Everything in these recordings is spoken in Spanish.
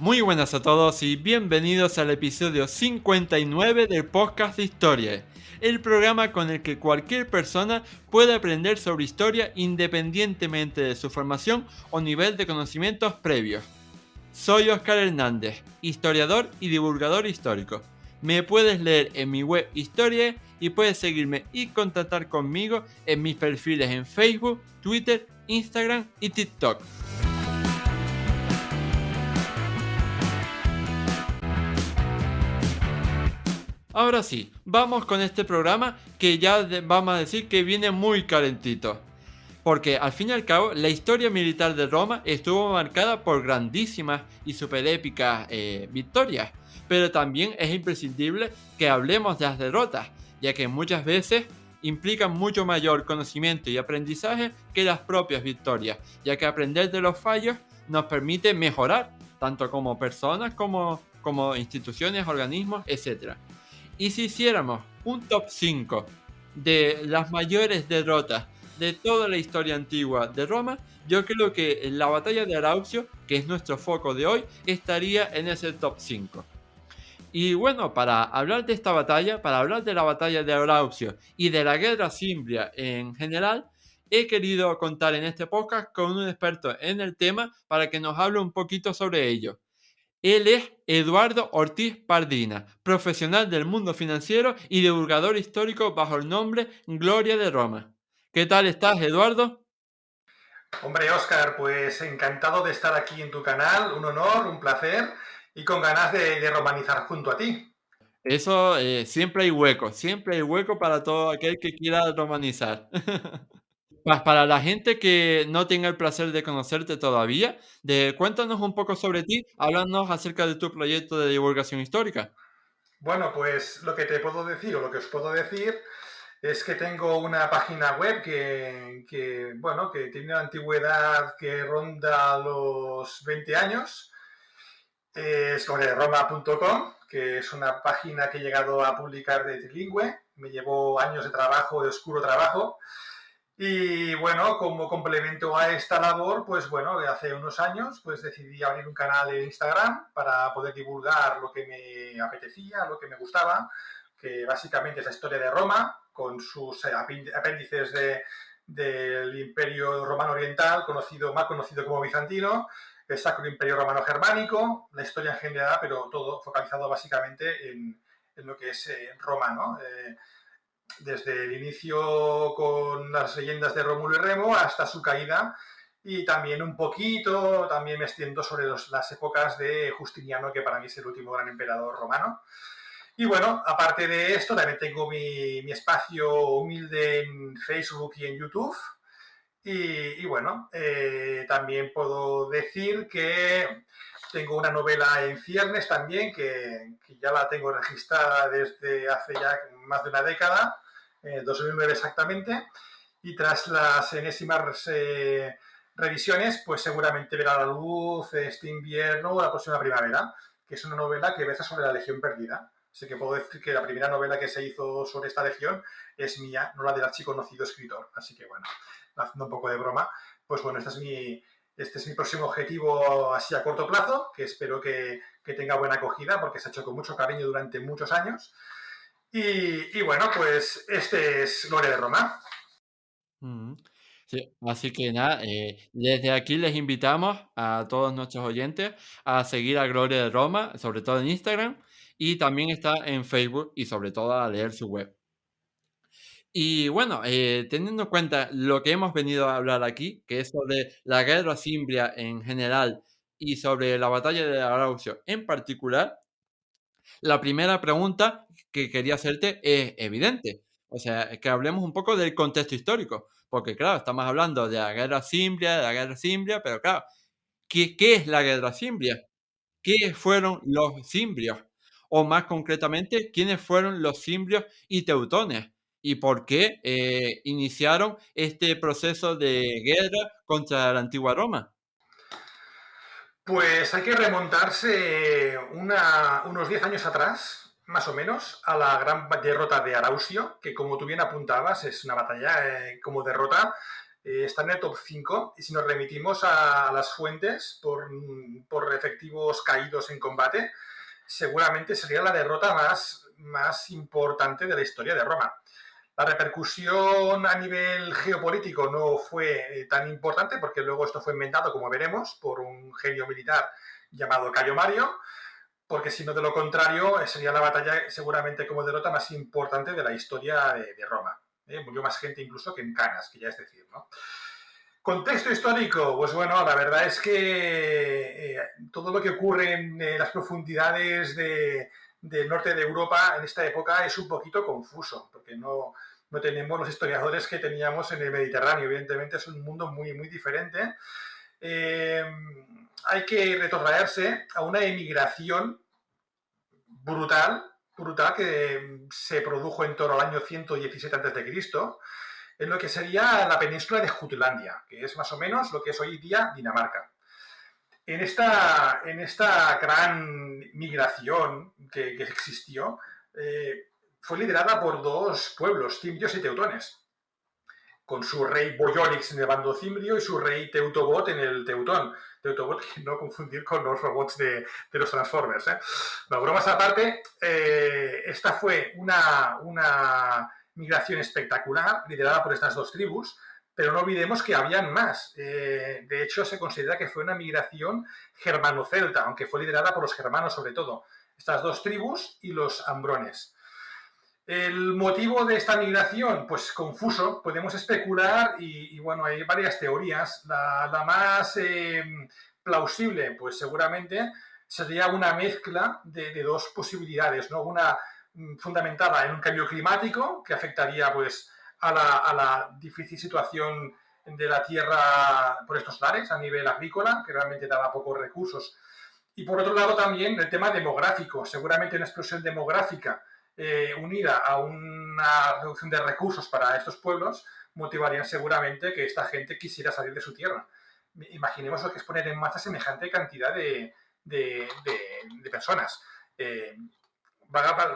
Muy buenas a todos y bienvenidos al episodio 59 del podcast de Historia, el programa con el que cualquier persona puede aprender sobre historia independientemente de su formación o nivel de conocimientos previos. Soy Óscar Hernández, historiador y divulgador histórico. Me puedes leer en mi web Historia y puedes seguirme y contactar conmigo en mis perfiles en Facebook, Twitter, Instagram y TikTok. Ahora sí, vamos con este programa que vamos a decir que viene muy calentito. Porque al fin y al cabo, la historia militar de Roma estuvo marcada por grandísimas y superépicas victorias. Pero también es imprescindible que hablemos de las derrotas, ya que muchas veces implican mucho mayor conocimiento y aprendizaje que las propias victorias, ya que aprender de los fallos nos permite mejorar, tanto como personas como instituciones, organismos, etc. Y si hiciéramos un top 5 de las mayores derrotas de toda la historia antigua de Roma, yo creo que la batalla de Araucio, que es nuestro foco de hoy, estaría en ese top 5. Y bueno, para hablar de esta batalla, para hablar de la batalla de Araucio y de la guerra cimbria en general, he querido contar en este podcast con un experto en el tema para que nos hable un poquito sobre ello. Él es Eduardo Ortiz Pardina, profesional del mundo financiero y divulgador histórico bajo el nombre Gloria de Roma. ¿Qué tal estás, Eduardo? Hombre, Óscar, pues encantado de estar aquí en tu canal, un honor, un placer y con ganas de romanizar junto a ti. Eso, siempre hay hueco para todo aquel que quiera romanizar. Para la gente que no tenga el placer de conocerte todavía, cuéntanos un poco sobre ti, háblanos acerca de tu proyecto de divulgación histórica. Bueno, pues lo que te puedo decir o lo que os puedo decir es que tengo una página web que tiene una antigüedad que ronda los 20 años. Es sobre roma.com, que es una página que he llegado a publicar de trilingüe. Me llevó años de trabajo, de oscuro trabajo. Y bueno, como complemento a esta labor, pues bueno, de hace unos años, pues decidí abrir un canal en Instagram para poder divulgar lo que me apetecía, lo que me gustaba, que básicamente es la historia de Roma, con sus apéndices del Imperio Romano Oriental, más conocido como bizantino, el Sacro Imperio Romano Germánico, la historia en general, pero todo focalizado básicamente en lo que es Roma, ¿no? Desde el inicio con las leyendas de Rómulo y Remo hasta su caída, y también un poquito, también me extiendo sobre las épocas de Justiniano, que para mí es el último gran emperador romano. Y bueno, aparte de esto, también tengo mi espacio humilde en Facebook y en YouTube. Y bueno, también puedo decir que tengo una novela en ciernes también, que ya la tengo registrada desde hace ya más de una década, 2009 exactamente, y tras las enésimas revisiones, pues seguramente verá la luz este invierno o la próxima primavera, que es una novela que versa sobre la Legión Perdida. Así que puedo decir que la primera novela que se hizo sobre esta legión es mía, no la del archiconocido escritor. Así que bueno, haciendo un poco de broma, pues bueno, este es mi próximo objetivo así a corto plazo, que espero que tenga buena acogida, porque se ha hecho con mucho cariño durante muchos años. Y bueno, pues este es Gloria de Roma. Mm. Sí, así que nada, desde aquí les invitamos a todos nuestros oyentes a seguir a Gloria de Roma, sobre todo en Instagram, y también está en Facebook y sobre todo a leer su web. Y bueno, teniendo en cuenta lo que hemos venido a hablar aquí, que es sobre la guerra cimbria en general y sobre la batalla de Araucio en particular, la primera pregunta que quería hacerte es evidente. O sea, que hablemos un poco del contexto histórico, porque claro, estamos hablando de la guerra cimbria, pero claro, ¿qué es la guerra cimbria? ¿Qué fueron los cimbrios? O más concretamente, ¿quiénes fueron los cimbrios y teutones? ¿Y por qué iniciaron este proceso de guerra contra la antigua Roma? Pues hay que remontarse unos 10 años atrás, más o menos, a la gran derrota de Araucio, que como tú bien apuntabas, es una batalla como derrota está en el top 5 y si nos remitimos a las fuentes por efectivos caídos en combate, seguramente sería la derrota más importante de la historia de Roma. La repercusión a nivel geopolítico no fue tan importante porque luego esto fue inventado, como veremos, por un genio militar llamado Cayo Mario, porque si no, de lo contrario, sería la batalla seguramente como derrota más importante de la historia de Roma. Murió más gente incluso que en Canas, que ya es decir, ¿no? Contexto histórico, pues bueno, la verdad es que todo lo que ocurre en las profundidades del norte de Europa en esta época es un poquito confuso, porque no tenemos los historiadores que teníamos en el Mediterráneo. Evidentemente es un mundo muy, muy diferente. Hay que retrotraerse a una emigración brutal que se produjo en torno al año 117 a.C., en lo que sería la península de Jutlandia, que es más o menos lo que es hoy día Dinamarca. En esta gran migración que existió, fue liderada por dos pueblos, cimbrios y teutones, con su rey Boiorix en el bando cimbrio y su rey Teutobot en el teutón. Teutobot, que no confundir con los robots de los Transformers. No, bromas aparte, esta fue una migración espectacular, liderada por estas dos tribus, pero no olvidemos que habían más. De hecho, se considera que fue una migración germano-celta, aunque fue liderada por los germanos sobre todo. Estas dos tribus y los ambrones. El motivo de esta migración, pues confuso, podemos especular y bueno, hay varias teorías. La más plausible, pues seguramente sería una mezcla de dos posibilidades, ¿no? Una fundamentada en un cambio climático que afectaría pues a la difícil situación de la tierra por estos lares a nivel agrícola, que realmente daba pocos recursos. Y por otro lado también el tema demográfico, seguramente una explosión demográfica unida a una reducción de recursos para estos pueblos, motivarían seguramente que esta gente quisiera salir de su tierra. Imaginemos lo que es poner en marcha semejante cantidad de personas.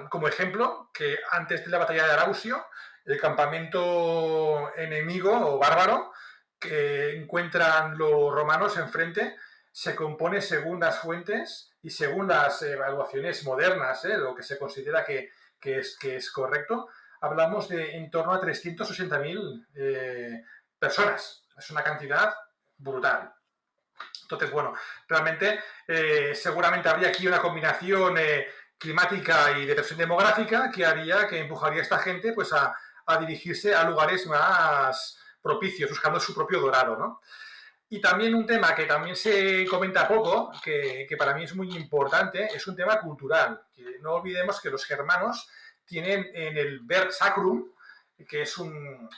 Como ejemplo, que antes de la batalla de Arausio, el campamento enemigo o bárbaro que encuentran los romanos enfrente se compone, según las fuentes y según las evaluaciones modernas, lo que se considera que es correcto, hablamos de en torno a 380.000 personas. Es una cantidad brutal. Entonces, bueno, realmente seguramente habría aquí una combinación climática y de presión demográfica que haría, que empujaría a esta gente pues a dirigirse a lugares más propicios, buscando su propio dorado, ¿no? Y también un tema que también se comenta poco, que para mí es muy importante, es un tema cultural. Que no olvidemos que los germanos tienen en el Ver Sacrum, que es un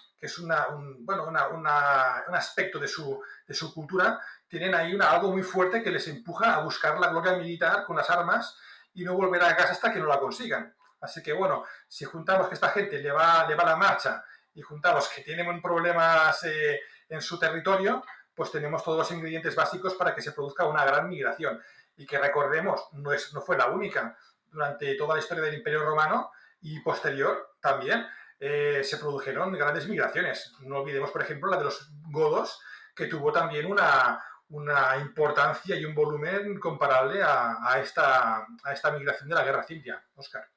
aspecto de su cultura, tienen ahí algo muy fuerte que les empuja a buscar la gloria militar con las armas y no volver a casa hasta que no la consigan. Así que bueno, si juntamos que esta gente le va la marcha y juntamos que tienen problemas en su territorio, pues tenemos todos los ingredientes básicos para que se produzca una gran migración. Y que recordemos, no fue la única. Durante toda la historia del Imperio Romano y posterior también se produjeron grandes migraciones. No olvidemos, por ejemplo, la de los godos, que tuvo también una importancia y un volumen comparable a esta migración de la Guerra Cimbria, Óscar.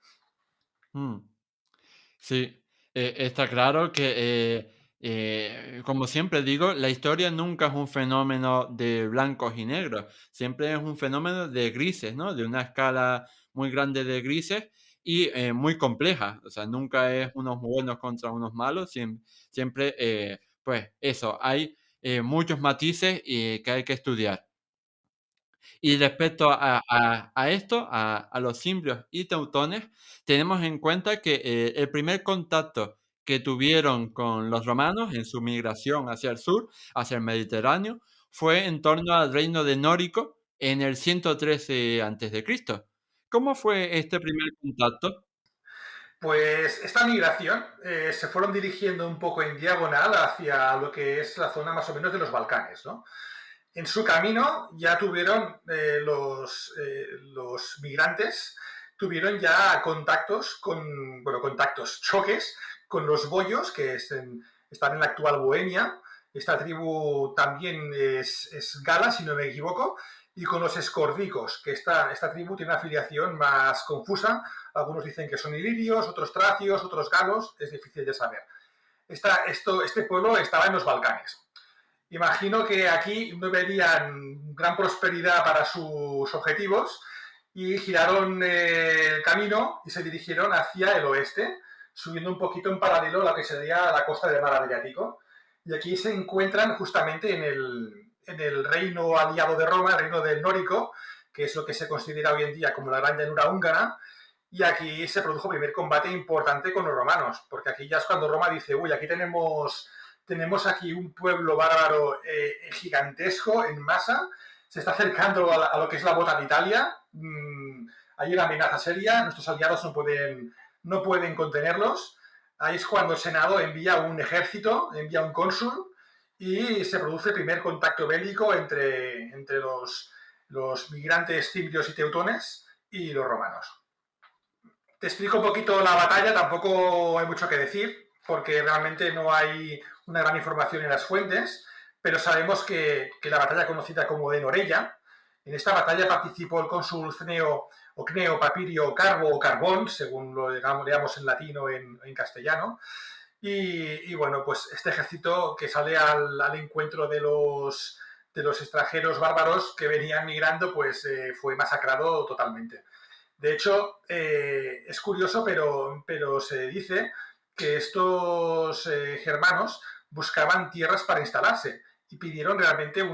Sí, está claro que, como siempre digo, la historia nunca es un fenómeno de blancos y negros, siempre es un fenómeno de grises, ¿no? De una escala muy grande de grises y muy compleja, o sea, nunca es unos buenos contra unos malos, siempre, pues eso, hay muchos matices que hay que estudiar. Y respecto a esto, a los cimbrios y teutones, tenemos en cuenta que el primer contacto que tuvieron con los romanos en su migración hacia el sur, hacia el Mediterráneo, fue en torno al reino de Nórico en el 113 a.C. ¿Cómo fue este primer contacto? Pues esta migración se fueron dirigiendo un poco en diagonal hacia lo que es la zona más o menos de los Balcanes, ¿no? En su camino ya tuvieron los migrantes, tuvieron ya choques con los boyos que están en la actual Bohemia, Esta tribu también es gala, si no me equivoco, y con los escordicos, que esta tribu tiene una afiliación más confusa. Algunos dicen que son ilirios, otros tracios, otros galos, es difícil de saber. Este pueblo estaba en los Balcanes. Imagino que aquí no verían gran prosperidad para sus objetivos y giraron el camino y se dirigieron hacia el oeste, subiendo un poquito en paralelo a lo que sería la costa del mar Adriático. Y aquí se encuentran justamente en el reino aliado de Roma, el reino del Nórico, que es lo que se considera hoy en día como la gran llanura húngara, y aquí se produjo el primer combate importante con los romanos, porque aquí ya es cuando Roma dice, uy, aquí tenemos aquí un pueblo bárbaro gigantesco en masa, se está acercando a lo que es la bota de Italia, hay una amenaza seria, nuestros aliados no pueden contenerlos. Ahí es cuando el Senado envía un ejército, envía un cónsul y se produce el primer contacto bélico entre los migrantes cimbrios y teutones y los romanos. Te explico un poquito la batalla, tampoco hay mucho que decir, porque realmente no hay una gran información en las fuentes, pero sabemos que la batalla conocida como de Norella, en esta batalla participó el cónsul Cneo o Cneo Papirio Carbo o Carbón, según lo leamos en latino o en castellano, y bueno, pues este ejército que sale al encuentro de los extranjeros bárbaros que venían migrando, pues fue masacrado totalmente. De hecho, es curioso, pero se dice que estos germanos buscaban tierras para instalarse y pidieron realmente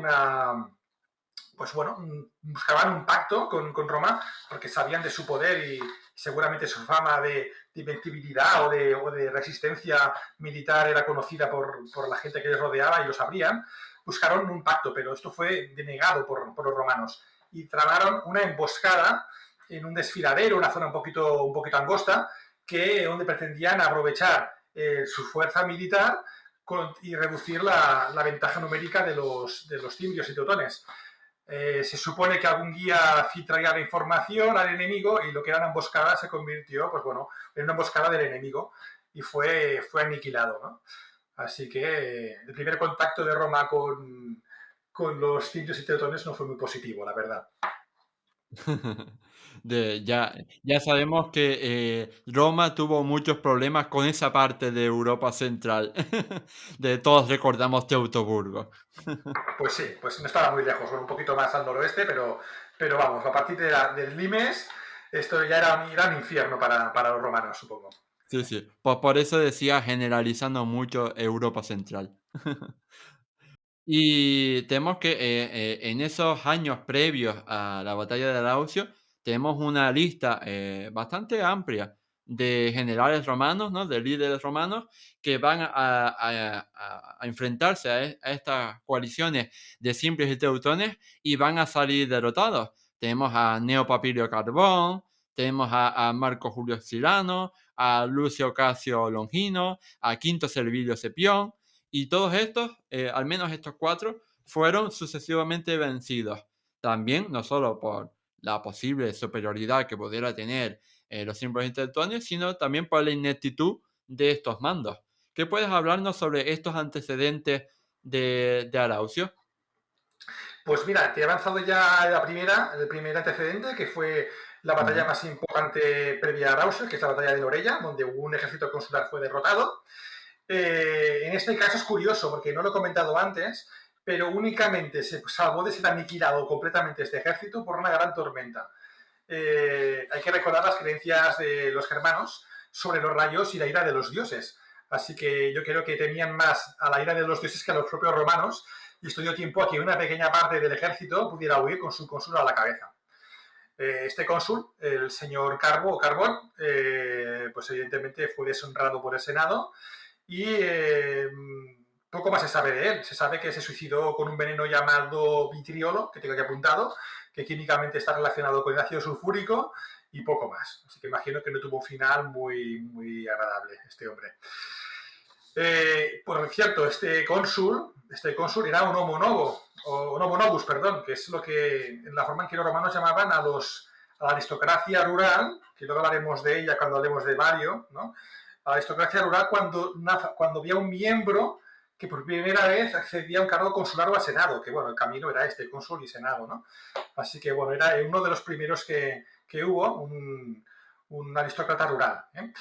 pues bueno, buscaban un pacto con Roma porque sabían de su poder y seguramente su fama de invencibilidad o de resistencia militar era conocida por la gente que les rodeaba y lo sabrían. Buscaron un pacto, pero esto fue denegado por los romanos y tramaron una emboscada en un desfiladero, una zona un poquito angosta, donde pretendían aprovechar su fuerza militar y reducir la ventaja numérica de los cimbrios y teutones. Se supone que algún guía filtraría la información al enemigo y lo que era una emboscada se convirtió, pues bueno, en una emboscada del enemigo y fue aniquilado, ¿no? Así que el primer contacto de Roma con los cimbrios y teutones no fue muy positivo, la verdad. Ya sabemos que Roma tuvo muchos problemas con esa parte de Europa Central. Todos recordamos Teutoburgo. Pues sí, pues no estaba muy lejos, un poquito más al noroeste, pero vamos, a partir del Limes, esto ya era un infierno para los romanos, supongo. Sí, sí. Por eso decía generalizando mucho Europa Central. Y tenemos que en esos años previos a la batalla de Araucio, tenemos una lista bastante amplia de generales romanos, ¿no? De líderes romanos que van a enfrentarse a estas coaliciones de cimbrios y teutones y van a salir derrotados. Tenemos a Cneo Papirio Carbón, tenemos a Marco Julio Silano, a Lucio Casio Longino, a Quinto Servilio Cepión, y todos estos, al menos estos 4, fueron sucesivamente vencidos. También, no solo por la posible superioridad que pudiera tener los símbolos intelectuales, sino también por la ineptitud de estos mandos. ¿Qué puedes hablarnos sobre estos antecedentes de Araucio? Pues mira, te he avanzado ya el primer antecedente, que fue la batalla más importante previa a Araucio, que es la batalla de Lorella, donde un ejército consular fue derrotado. En este caso es curioso, porque no lo he comentado antes, pero únicamente se salvó de ser aniquilado completamente este ejército por una gran tormenta. Hay que recordar las creencias de los germanos sobre los rayos y la ira de los dioses. Así que yo creo que temían más a la ira de los dioses que a los propios romanos, y esto dio tiempo a que una pequeña parte del ejército pudiera huir con su cónsul a la cabeza. Este cónsul, el señor Carbo o Carbón, pues evidentemente fue deshonrado por el Senado y poco más se sabe de él. Se sabe que se suicidó con un veneno llamado vitriolo, que tengo aquí apuntado, que químicamente está relacionado con el ácido sulfúrico y poco más. Así que imagino que no tuvo un final muy agradable este hombre. Por cierto, este cónsul era un homo novus, perdón, que es lo que en la forma en que los romanos llamaban a la aristocracia rural, que luego hablaremos de ella cuando hablemos de Mario, ¿no? A la aristocracia rural cuando había un miembro que por primera vez accedía a un cargo consular o a senado, que bueno, el camino era este, cónsul y senado, ¿no? Así que bueno, era uno de los primeros que hubo, un aristócrata rural. ¿Eh?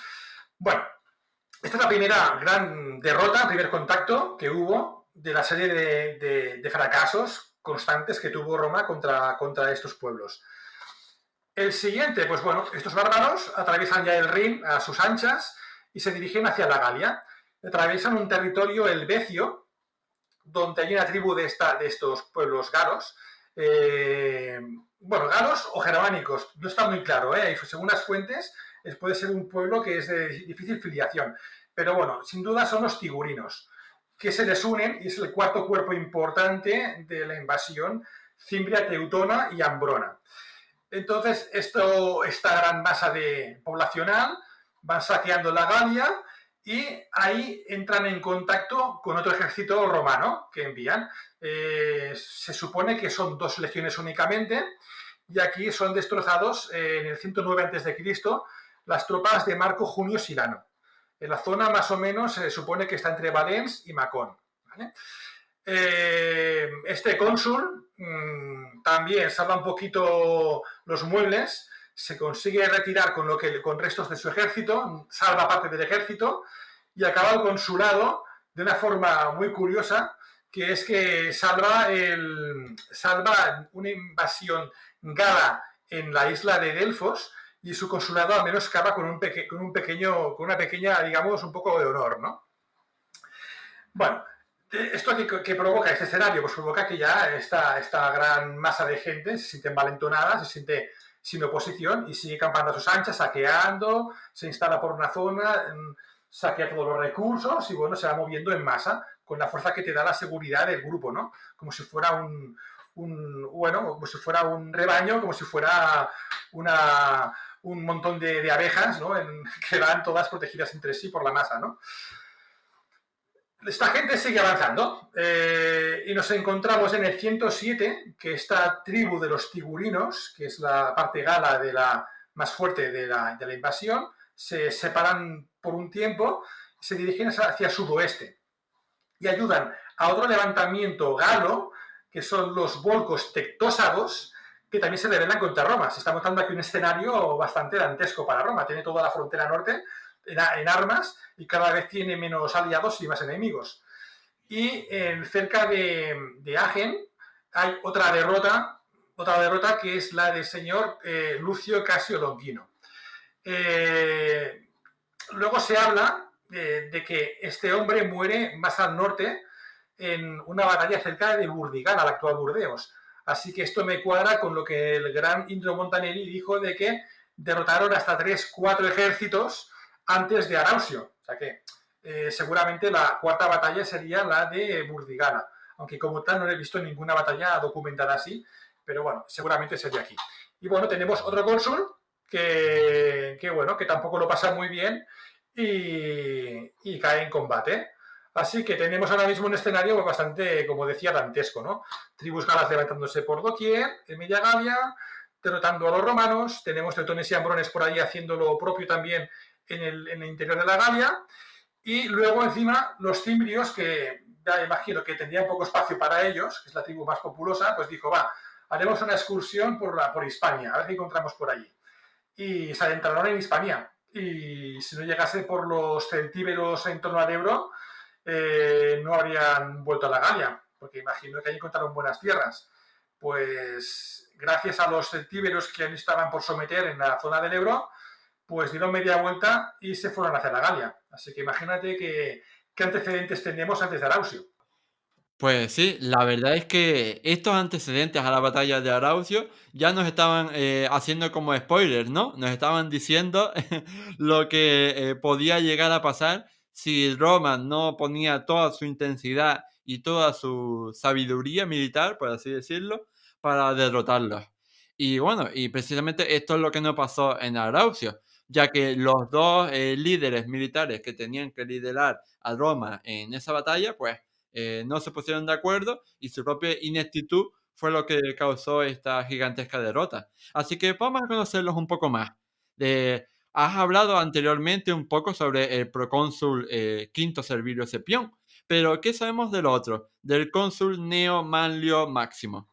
Bueno, esta es la primera gran derrota, el primer contacto que hubo de la serie de fracasos constantes que tuvo Roma contra estos pueblos. El siguiente, pues bueno, estos bárbaros atraviesan ya el Rin a sus anchas y se dirigen hacia la Galia. Atraviesan un territorio helvecio, donde hay una tribu de estos pueblos galos. Bueno, galos o germánicos, no está muy claro, según las fuentes puede ser un pueblo que es de difícil filiación, pero bueno, sin duda son los tigurinos, que se les unen y es el cuarto cuerpo importante de la invasión cimbria, teutona y ambrona. Entonces, esta gran masa poblacional van saqueando la Galia y ahí entran en contacto con otro ejército romano que envían. Se supone que son 2 legiones únicamente y aquí son destrozados en el 109 a.C. las tropas de Marco Junio Silano. En la zona más o menos se supone que está entre Valens y Macón. ¿Vale? Este cónsul también salva un poquito los muebles, se consigue retirar con restos de su ejército, salva parte del ejército y acaba el consulado de una forma muy curiosa, que es que salva una invasión gala en la isla de Delfos y su consulado al menos acaba con una pequeña, digamos, un poco de honor, ¿no? Bueno, ¿esto qué provoca este escenario? Pues provoca que ya esta gran masa de gente se siente envalentonada, se siente sin oposición y sigue campando a sus anchas, saqueando, se instala por una zona, saquea todos los recursos y bueno, se va moviendo en masa con la fuerza que te da la seguridad del grupo, ¿no? Como si fuera como si fuera un rebaño, como si fuera un montón de abejas, ¿no? Que van todas protegidas entre sí por la masa, ¿no? Esta gente sigue avanzando y nos encontramos en el 107 que esta tribu de los tigurinos, que es la parte gala más fuerte de la invasión, se separan por un tiempo y se dirigen hacia el sudoeste y ayudan a otro levantamiento galo, que son los volcos tectósagos, que también se rebelan contra Roma. Se está montando aquí un escenario bastante dantesco para Roma. Tiene toda la frontera norte en armas y cada vez tiene menos aliados y más enemigos. Y cerca de Agen hay otra derrota que es la del señor Lucio Casio Longino. Luego se habla de que este hombre muere más al norte en una batalla cerca de Burdigala, la actual Burdeos. Así que esto me cuadra con lo que el gran Indro Montanelli dijo de que derrotaron hasta 3-4 ejércitos antes de Arausio. O sea que seguramente la cuarta batalla sería la de Burdigala, aunque como tal no he visto ninguna batalla documentada así, pero bueno, seguramente sería aquí. Y bueno, tenemos otro cónsul que tampoco lo pasa muy bien y cae en combate. Así que tenemos ahora mismo un escenario bastante, como decía, dantesco, ¿no? Tribus galas levantándose por doquier, en Media Galia, derrotando a los romanos, tenemos teutones y ambrones por ahí haciendo lo propio también en el interior de la Galia, y luego encima los cimbrios, que ya imagino que tendrían poco espacio para ellos, que es la tribu más populosa, pues dijo, haremos una excursión por Hispania, a ver qué encontramos por allí. Y se adentraron en Hispania, y si no llegase por los celtíberos en torno al Ebro, no habrían vuelto a la Galia, porque imagino que allí encontraron buenas tierras. Pues gracias a los celtíberos que estaban por someter en la zona del Ebro, pues dieron media vuelta y se fueron hacia la Galia. Así que imagínate qué antecedentes tenemos antes de Arausio. Pues sí, la verdad es que estos antecedentes a la batalla de Arausio ya nos estaban haciendo como spoilers, ¿no? Nos estaban diciendo lo que podía llegar a pasar si Roma no ponía toda su intensidad y toda su sabiduría militar, por así decirlo, para derrotarlos. Y bueno, y precisamente esto es lo que no pasó en Arausio, ya que los dos líderes militares que tenían que liderar a Roma en esa batalla, pues no se pusieron de acuerdo y su propia ineptitud fue lo que causó esta gigantesca derrota. Así que vamos a conocerlos un poco más. Has hablado anteriormente un poco sobre el procónsul Quinto Servilio Escipión, Pero, ¿qué sabemos del otro? Del cónsul Neo Manlio Máximo.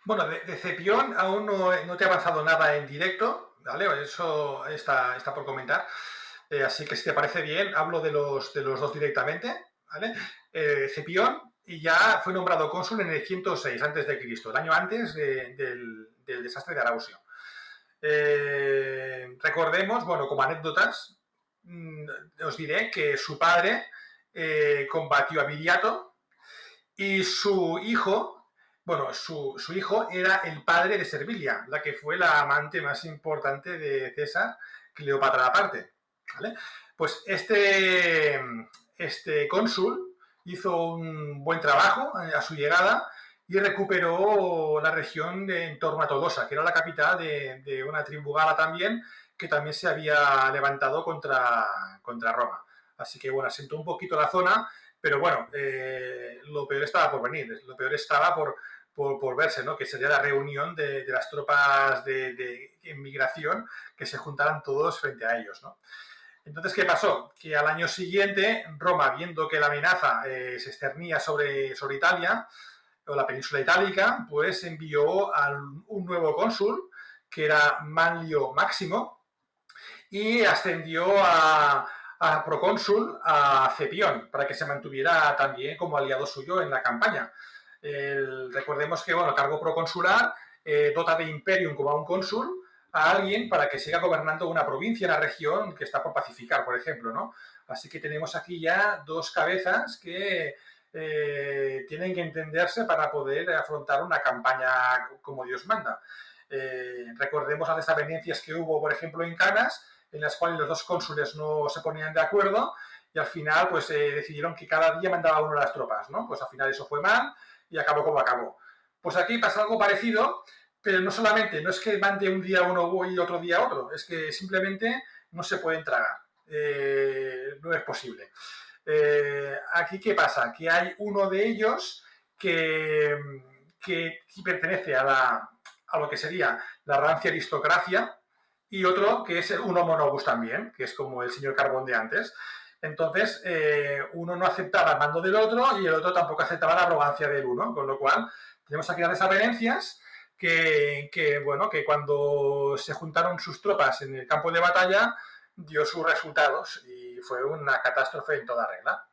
Bueno, de Cepión aún no te he avanzado nada en directo, ¿vale? Eso está por comentar. Así que si te parece bien, hablo de los dos directamente, ¿vale? Cepión y ya fue nombrado cónsul en el 106 antes de Cristo, el año antes del desastre de Arausio. Recordemos, bueno, como anécdotas, os diré que su padre combatió a Viriato y su hijo, bueno, su hijo era el padre de Servilia, la que fue la amante más importante de César, Cleopatra aparte, ¿vale? Pues este cónsul hizo un buen trabajo a su llegada y recuperó la región en torno a Tolosa, que era la capital de una tribu gala también, que también se había levantado contra Roma. Así que, bueno, asentó un poquito la zona, pero bueno, lo peor estaba por venir, lo peor estaba por verse, ¿no? Que sería la reunión de las tropas de inmigración que se juntaran todos frente a ellos, ¿no? Entonces, ¿qué pasó? Que al año siguiente, Roma, viendo que la amenaza se cernía sobre Italia, o la península itálica, pues envió a un nuevo cónsul, que era Manlio Máximo, y ascendió a procónsul a Cepión, para que se mantuviera también como aliado suyo en la campaña. Recordemos que, bueno, cargo proconsular dota de imperium como a un cónsul, a alguien para que siga gobernando una provincia, una región que está por pacificar, por ejemplo, ¿no? Así que tenemos aquí ya dos cabezas que tienen que entenderse para poder afrontar una campaña como Dios manda. Recordemos las desavenencias que hubo, por ejemplo, en Canas, en las cuales los dos cónsules no se ponían de acuerdo y al final pues decidieron que cada día mandaba uno las tropas, ¿no? Pues al final eso fue mal y acabó como acabó. Pues aquí pasa algo parecido, pero no solamente, no es que mande un día uno y otro día otro, es que simplemente no se pueden tragar. No es posible. Aquí, ¿qué pasa? Que hay uno de ellos que pertenece a lo que sería la rancia aristocracia y otro que es un homo novus también, que es como el señor Carbón de antes. Entonces, uno no aceptaba el mando del otro y el otro tampoco aceptaba la arrogancia del uno, con lo cual tenemos aquí las desavenencias bueno, que cuando se juntaron sus tropas en el campo de batalla dio sus resultados y fue una catástrofe en toda regla.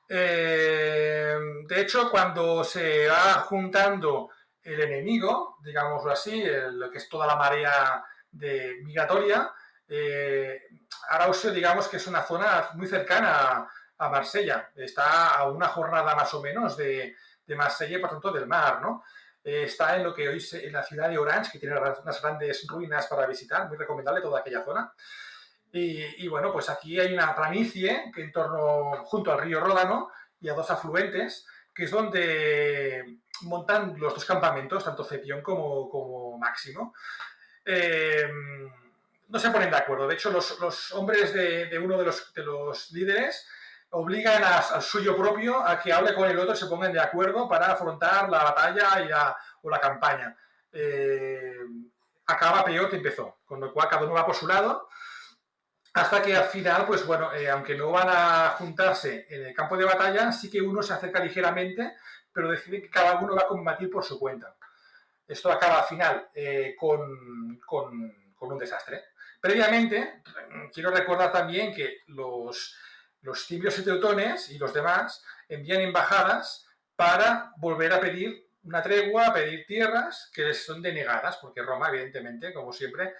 De hecho, cuando se va juntando el enemigo, digámoslo así, lo que es toda la marea migratoria, Arausio, digamos que es una zona muy cercana a Marsella, está a una jornada más o menos de Marsella y por tanto del mar, ¿no? Está en lo que hoy en la ciudad de Orange, que tiene unas grandes ruinas para visitar, muy recomendable toda aquella zona. Y bueno, pues aquí hay una planicie que junto al río Ródano y a dos afluentes, que es donde montan los dos campamentos, tanto Cepión como Máximo. No se ponen de acuerdo. De hecho, los hombres de uno de los líderes obligan al suyo propio a que hable con el otro y se pongan de acuerdo para afrontar la batalla o la campaña. Acaba peor que empezó, con lo cual cada uno va por su lado, hasta que al final, pues bueno, aunque no van a juntarse en el campo de batalla, sí que uno se acerca ligeramente, pero decide que cada uno va a combatir por su cuenta. Esto acaba al final con un desastre. Previamente, quiero recordar también que los cimbrios y teutones y los demás envían embajadas para volver a pedir una tregua, a pedir tierras que les son denegadas, porque Roma, evidentemente, como siempre,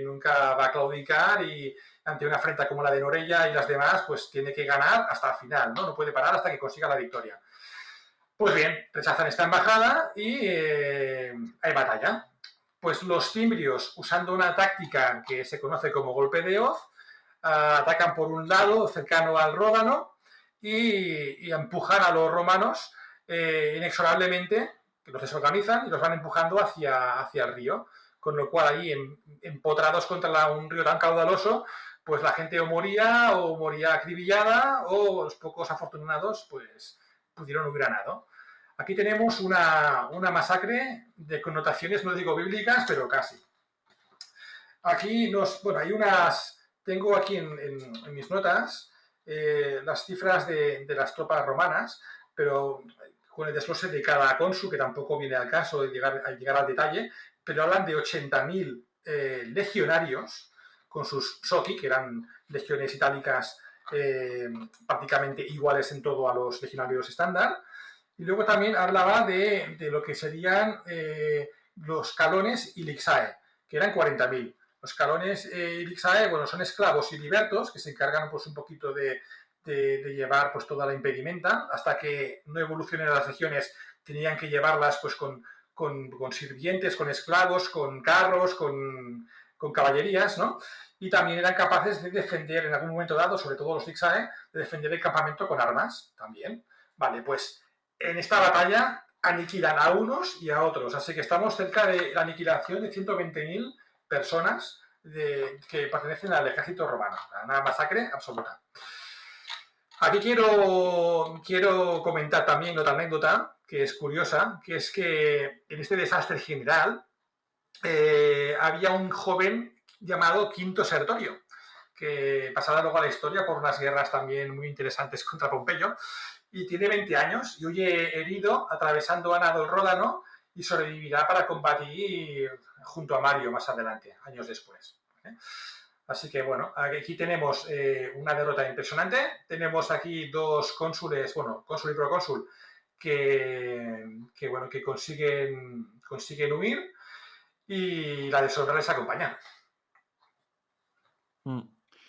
nunca va a claudicar y ante una afrenta como la de Norella y las demás, pues tiene que ganar hasta el final, ¿no? No puede parar hasta que consiga la victoria. Pues bien, rechazan esta embajada y hay batalla. Pues los cimbrios, usando una táctica que se conoce como golpe de hoz, atacan por un lado cercano al Ródano y empujan a los romanos inexorablemente, que los desorganizan y los van empujando hacia el río, con lo cual ahí empotrados contra un río tan caudaloso, pues la gente o moría acribillada o los pocos afortunados pues pudieron huir a nado. Aquí tenemos una masacre de connotaciones, no digo bíblicas, pero casi. Aquí hay tengo aquí en mis notas las cifras de las tropas romanas, pero con el desglose de cada cónsul, que tampoco viene al caso de llegar al detalle, pero hablan de 80.000 legionarios con sus soci, que eran legiones itálicas prácticamente iguales en todo a los legionarios estándar. Y luego también hablaba de lo que serían los calones y lixae, que eran 40.000. Los calones y lixae, bueno, son esclavos y libertos que se encargan pues un poquito de llevar pues toda la impedimenta, hasta que no evolucionen las legiones, tenían que llevarlas pues con sirvientes, con esclavos, con carros, con caballerías, ¿no? Y también eran capaces de defender en algún momento dado, sobre todo los Ixae, de defender el campamento con armas también. Vale, pues en esta batalla aniquilan a unos y a otros, así que estamos cerca de la aniquilación de 120.000 personas que pertenecen al ejército romano. Una masacre absoluta. Aquí quiero comentar también otra anécdota que es curiosa, que es que en este desastre general había un joven llamado Quinto Sertorio, que pasará luego a la historia por unas guerras también muy interesantes contra Pompeyo, y tiene 20 años y huye herido atravesando a nado el Ródano y sobrevivirá para combatir junto a Mario más adelante, años después. Así que bueno, aquí tenemos una derrota impresionante. Tenemos aquí dos cónsules, bueno, cónsul y procónsul, que consiguen huir y la deshonra les acompaña.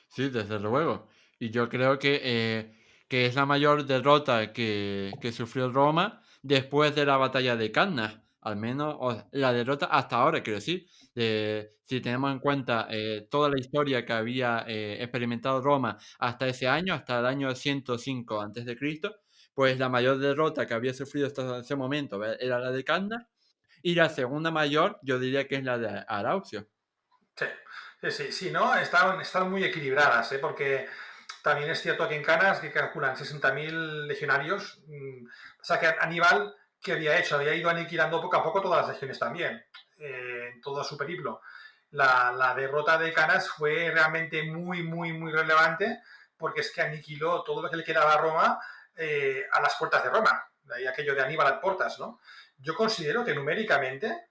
Sí, desde luego. Y yo creo que es la mayor derrota que sufrió Roma después de la batalla de Cannas. Al menos la derrota hasta ahora, quiero decir. Si tenemos en cuenta toda la historia que había experimentado Roma hasta ese año, hasta el año 105 a.C., pues la mayor derrota que había sufrido hasta ese momento era la de Cannas. Y la segunda mayor, yo diría que es la de Araucio. Sí, ¿no? Están muy equilibradas, porque también es cierto que en Canas que calculan 60.000 legionarios. O sea que Aníbal, ¿qué había hecho? Había ido aniquilando poco a poco todas las legiones también, en todo su periplo. La derrota de Canas fue realmente muy, muy, muy relevante porque es que aniquiló todo lo que le quedaba a Roma a las puertas de Roma. De ahí aquello de Aníbal a portas, ¿no? Yo considero que numéricamente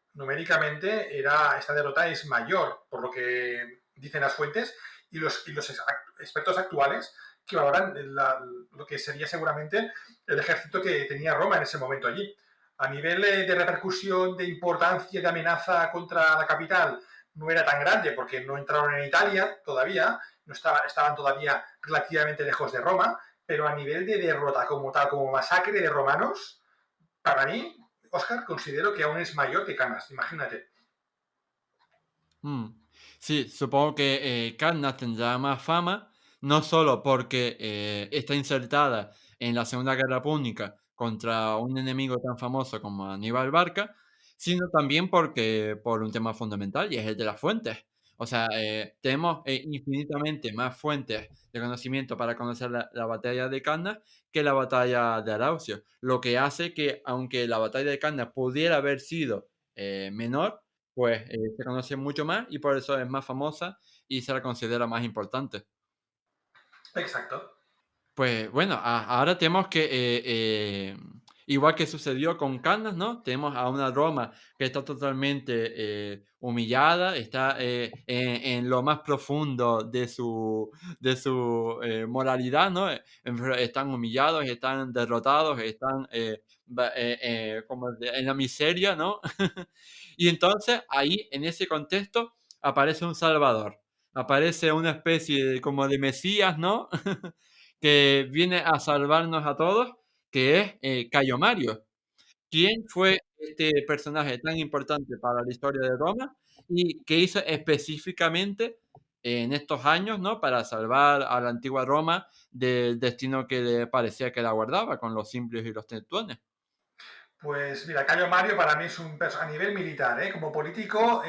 esta derrota es mayor, por lo que dicen las fuentes, y los expertos actuales que valoran lo que sería seguramente el ejército que tenía Roma en ese momento allí. A nivel de repercusión, de importancia, de amenaza contra la capital, no era tan grande porque no entraron en Italia todavía, estaban todavía relativamente lejos de Roma, pero a nivel de derrota como tal, como masacre de romanos, para mí, Oscar, considero que aún es mayor que Canas, imagínate. Sí, supongo que Cannas tendrá más fama, no solo porque está insertada en la Segunda Guerra Púnica contra un enemigo tan famoso como Aníbal Barca, sino también por un tema fundamental y es el de las fuentes. O sea, tenemos infinitamente más fuentes de conocimiento para conocer la batalla de Cannas que la batalla de Araucio, lo que hace que, aunque la batalla de Cannas pudiera haber sido menor, pues se conoce mucho más y por eso es más famosa y se la considera más importante. Exacto. Pues bueno, ahora tenemos que, igual que sucedió con Cannas, ¿no? Tenemos a una Roma que está totalmente humillada, está en lo más profundo de su moralidad, ¿no? Están humillados, están derrotados, están como en la miseria, ¿no? Y entonces ahí, en ese contexto, aparece un Salvador, aparece una especie como de Mesías, ¿no? Que viene a salvarnos a todos, que es Cayo Mario. ¿Quién fue este personaje tan importante para la historia de Roma y qué hizo específicamente en estos años, ¿no? Para salvar a la antigua Roma del destino que le parecía que la guardaba con los simplios y los tetuones? Pues mira, Cayo Mario para mí es a nivel militar, como político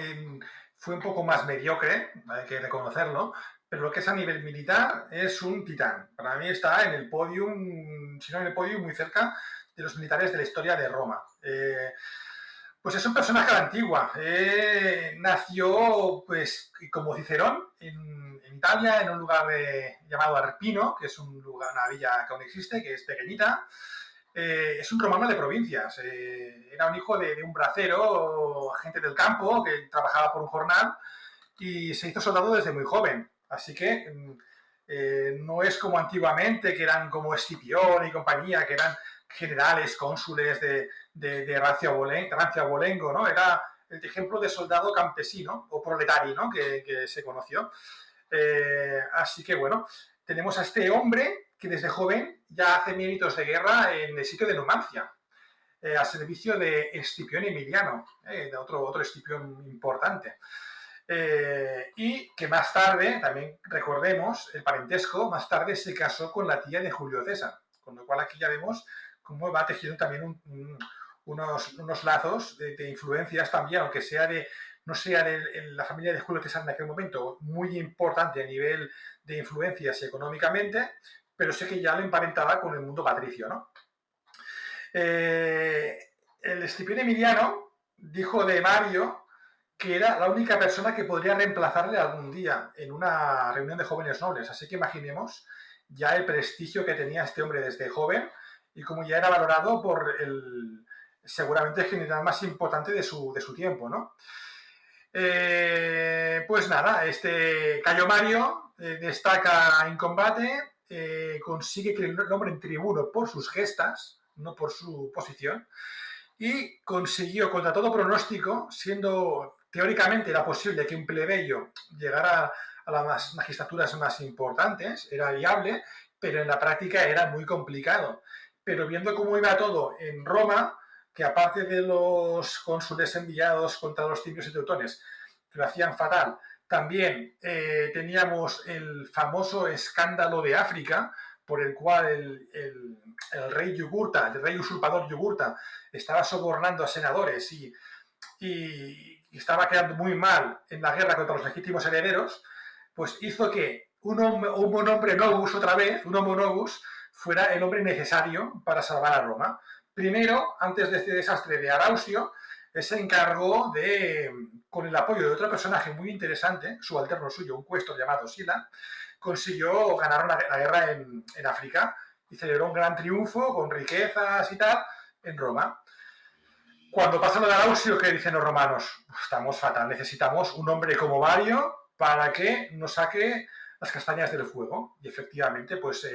fue un poco más mediocre, hay que reconocerlo, pero lo que es a nivel militar es un titán. Para mí está en el podium, si no en el podium, muy cerca de los militares de la historia de Roma. Pues es un personaje de la antigua. Nació, pues, como Cicerón, en Italia, en un lugar llamado Arpino, que es un lugar, una villa que aún existe, que es pequeñita. Es un romano de provincias. Era un hijo de un bracero, agente del campo, que trabajaba por un jornal y se hizo soldado desde muy joven. Así que no es como antiguamente, que eran como Escipión y compañía, que eran generales, cónsules de Rancia Abolengo, ¿no? Era el ejemplo de soldado campesino o proletario, ¿no? que se conoció. Así que bueno, tenemos a este hombre que desde joven ya hace méritos de guerra en el sitio de Numancia, a servicio de Escipión Emiliano, de otro Escipión importante. Y que más tarde, también recordemos el parentesco, más tarde se casó con la tía de Julio César, con lo cual aquí ya vemos cómo va tejiendo también unos lazos de influencias también, aunque sea no sea de la familia de Julio César en aquel momento muy importante a nivel de influencias y económicamente, pero sé que ya lo emparentaba con el mundo patricio, ¿no? El Escipión Emiliano dijo de Mario que era la única persona que podría reemplazarle algún día en una reunión de jóvenes nobles. Así que imaginemos ya el prestigio que tenía este hombre desde joven y cómo ya era valorado por seguramente el general más importante de su tiempo, ¿no? Pues nada, este Cayo Mario destaca en combate, consigue que lo nombren tribuno por sus gestas, no por su posición, y consiguió, contra todo pronóstico, siendo teóricamente era posible que un plebeyo llegara a las magistraturas más importantes, era viable, pero en la práctica era muy complicado. Pero viendo cómo iba todo en Roma, que aparte de los cónsules enviados contra los timios y teutones, que lo hacían fatal, también teníamos el famoso escándalo de África, por el cual el rey Yugurta, el rey usurpador Yugurta, estaba sobornando a senadores y estaba quedando muy mal en la guerra contra los legítimos herederos, pues hizo que un hombre novus otra vez, un homo novus, fuera el hombre necesario para salvar a Roma. Primero, antes de este desastre de Arausio, se encargó de, con el apoyo de otro personaje muy interesante, subalterno suyo, un cuestor llamado Sila, consiguió ganar la guerra en África y celebró un gran triunfo con riquezas y tal en Roma. Cuando pasa lo de Arausio, ¿qué dicen los romanos? Estamos fatal, necesitamos un hombre como Mario para que nos saque las castañas del fuego. Y efectivamente, pues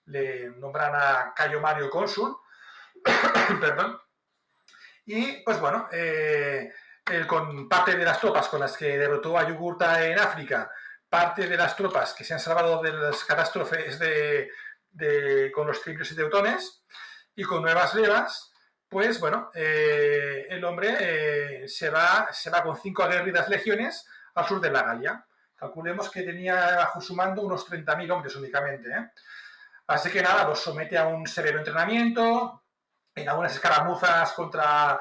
le nombran a Cayo Mario cónsul, perdón, y pues bueno, con parte de las tropas con las que derrotó a Yugurta en África, parte de las tropas que se han salvado de las catástrofes con los cimbrios y teutones, y con nuevas levas, pues bueno, el hombre se va con 5 aguerridas legiones al sur de la Galia. Calculemos que tenía bajo su mando unos 30.000 hombres únicamente, ¿eh? Así que nada, los somete a un severo entrenamiento, en algunas escaramuzas contra,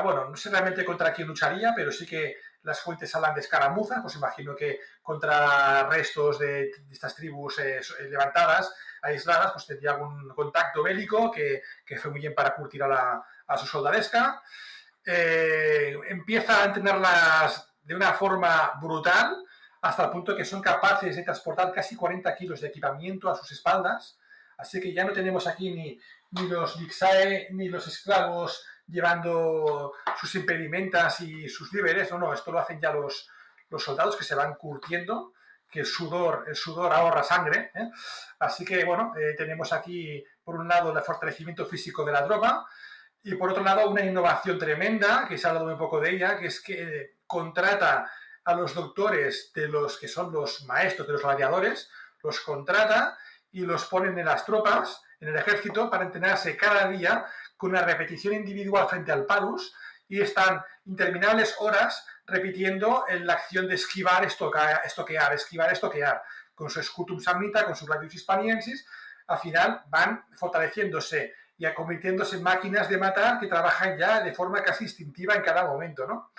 bueno, no sé realmente contra quién lucharía, pero sí que las fuentes hablan de escaramuzas, pues imagino que contra restos de estas tribus levantadas, aisladas, pues tendría algún contacto bélico que fue muy bien para curtir a su soldadesca. Empieza a entrenarlas de una forma brutal, hasta el punto que son capaces de transportar casi 40 kilos de equipamiento a sus espaldas. Así que ya no tenemos aquí ni los vixae ni los esclavos llevando sus impedimentas y sus víveres. No, esto lo hacen ya los soldados que se van curtiendo, que el sudor ahorra sangre, ¿eh? Así que bueno, tenemos aquí por un lado el fortalecimiento físico de la tropa y por otro lado una innovación tremenda, que se ha hablado un poco de ella, que es que contrata a los doctores de los que son los maestros de los gladiadores, los contrata y los ponen en las tropas, en el ejército, para entrenarse cada día con una repetición individual frente al palus, y están interminables horas repitiendo la acción de esquivar, estoquear, esquivar, estoquear, con su scutum samnita, con su gladius hispaniensis. Al final van fortaleciéndose y convirtiéndose en máquinas de matar que trabajan ya de forma casi instintiva en cada momento, ¿no?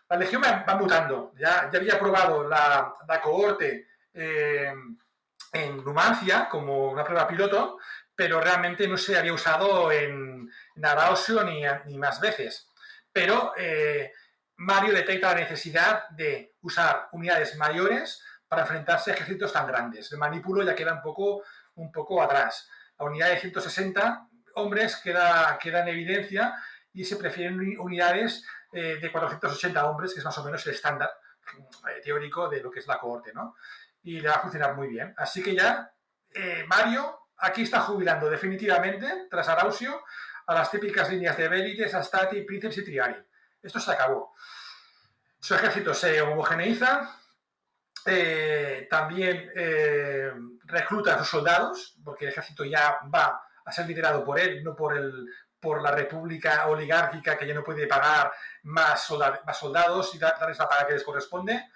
La legión va mutando. Ya había probado la cohorte en Numancia como una prueba piloto, pero realmente no se había usado en Arausio ni más veces. pero Mario detecta la necesidad de usar unidades mayores para enfrentarse a ejércitos tan grandes. El Manípulo ya queda un poco atrás. La unidad de 160 hombres queda en evidencia y se prefieren unidades de 480 hombres, que es más o menos el estándar teórico de lo que es la cohorte, ¿no? Y le va a funcionar muy bien. Así que ya Mario aquí está jubilando definitivamente, tras Arausio, a las típicas líneas de Bélites, Astati, Princeps y Triari. Esto se acabó. Su ejército se homogeneiza, también recluta a sus soldados, porque el ejército ya va a ser liderado por él, no por la república oligárquica que ya no puede pagar más soldados y darles la paga que les corresponde.